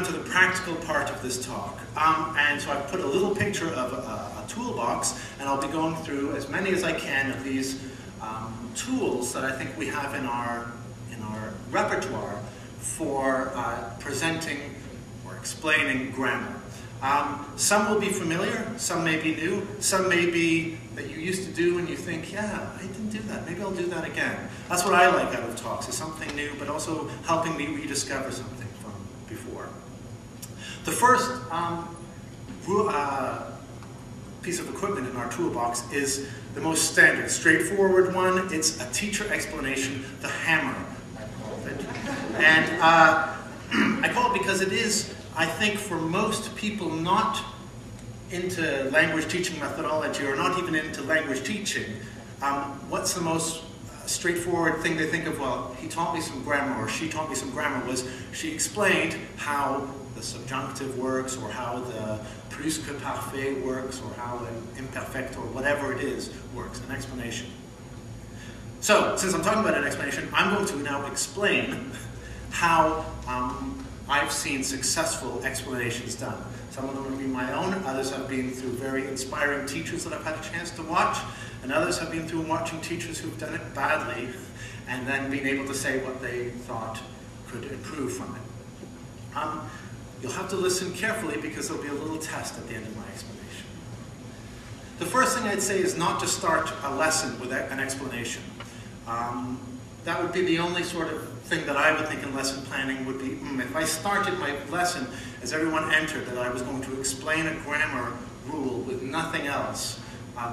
to the practical part of this talk. And so I've put a little picture of a toolbox, and I'll be going through as many as I can of these tools that I think we have in our repertoire for presenting or explaining grammar. Some will be familiar, some may be new, some may be that you used to do and you think, yeah, I didn't do that, maybe I'll do that again. That's what I like out of talks, is something new, but also helping me rediscover something from before. The first piece of equipment in our toolbox is the most standard, straightforward one. It's a teacher explanation, the hammer, I call it. And I call it because it is, I think, for most people not into language teaching methodology or not even into language teaching, what's the most straightforward thing they think of? Well, he taught me some grammar, or she taught me some grammar, was she explained how the subjunctive works, or how the plus que parfait works, or how the imperfect, or whatever it is, works, an explanation. So, since I'm talking about an explanation, I'm going to now explain how I've seen successful explanations done. Some of them have been my own, others have been through very inspiring teachers that I've had a chance to watch, and others have been through watching teachers who've done it badly, and then being able to say what they thought could improve from it. You'll have to listen carefully because there'll be a little test at the end of my explanation. The first thing I'd say is not to start a lesson with an explanation. That would be the only sort of thing that I would think in lesson planning would be, if I started my lesson as everyone entered that I was going to explain a grammar rule with nothing else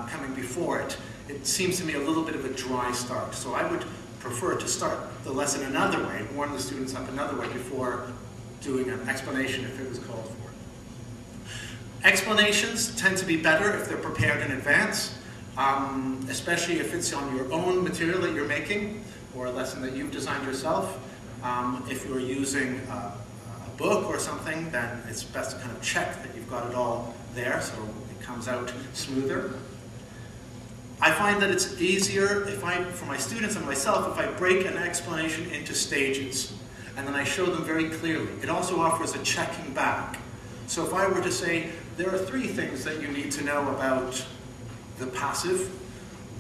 coming before it, it seems to me a little bit of a dry start. So I would prefer to start the lesson another way, warm the students up another way before doing an explanation if it was called for. Explanations tend to be better if they're prepared in advance, especially if it's on your own material that you're making, or a lesson that you've designed yourself. If you're using a book or something, then it's best to kind of check that you've got it all there so it comes out smoother. I find that it's easier for my students and myself if I break an explanation into stages and then I show them very clearly. It also offers a checking back. So if I were to say, there are 3 things that you need to know about the passive.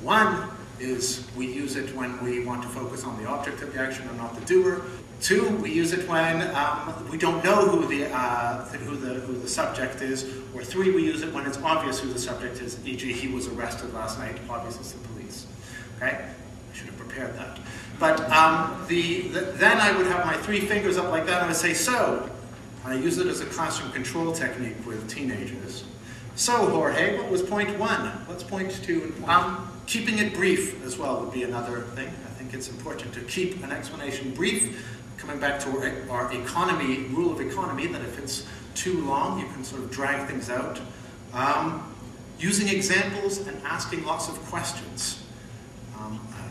One is we use it when we want to focus on the object of the action and not the doer. 2, we use it when we don't know who the subject is. Or 3, we use it when it's obvious who the subject is, e.g. he was arrested last night, obvious it's the police. Okay? I should have prepared that. But then I would have my 3 fingers up like that and I would say, so, I use it as a classroom control technique with teenagers. So, Jorge, what was point 1? What's point 2 and point? Keeping it brief as well would be another thing. I think it's important to keep an explanation brief. Coming back to our rule of economy, that if it's too long, you can sort of drag things out. Using examples and asking lots of questions.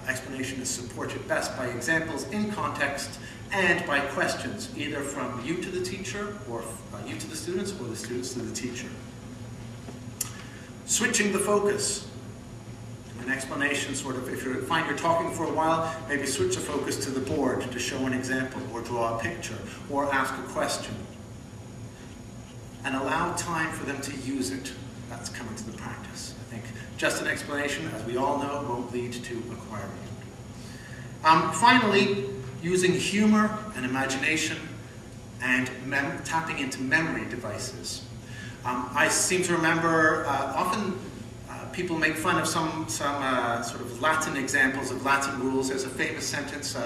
Explanation is supported best by examples in context and by questions, either from you to the teacher, or you to the students, or the students to the teacher. Switching the focus. An explanation, sort of, if you find you're talking for a while, maybe switch the focus to the board to show an example, or draw a picture, or ask a question. And allow time for them to use it. That's coming to the practice. I think just an explanation, as we all know, won't lead to acquiring it. Finally, using humor and imagination and tapping into memory devices. I seem to remember often people make fun of some sort of Latin examples of Latin rules. There's a famous sentence,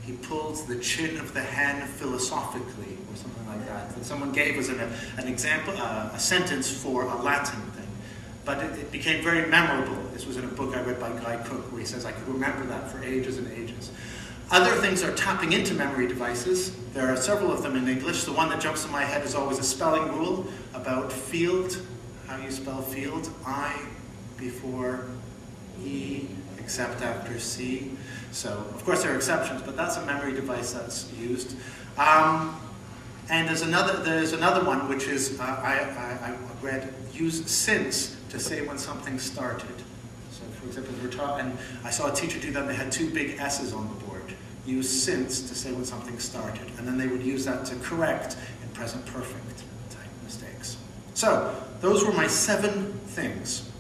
he pulls the chin of the hen philosophically, or something like that. And someone gave us an example, a sentence for a Latin thing. But it became very memorable. This was in a book I read by Guy Cook, where he says, I could remember that for ages and ages. Other things are tapping into memory devices. There are several of them in English. The one that jumps in my head is always a spelling rule about field, how you spell field, I before E, except after C. So, of course, there are exceptions, but that's a memory device that's used. And there's another one, which is, I read, use since to say when something started. So, for example, we're taught, and I saw a teacher do that, and they had 2 big S's on the board. Use since to say when something started. And then they would use that to correct in present perfect type mistakes. So those were my 7 things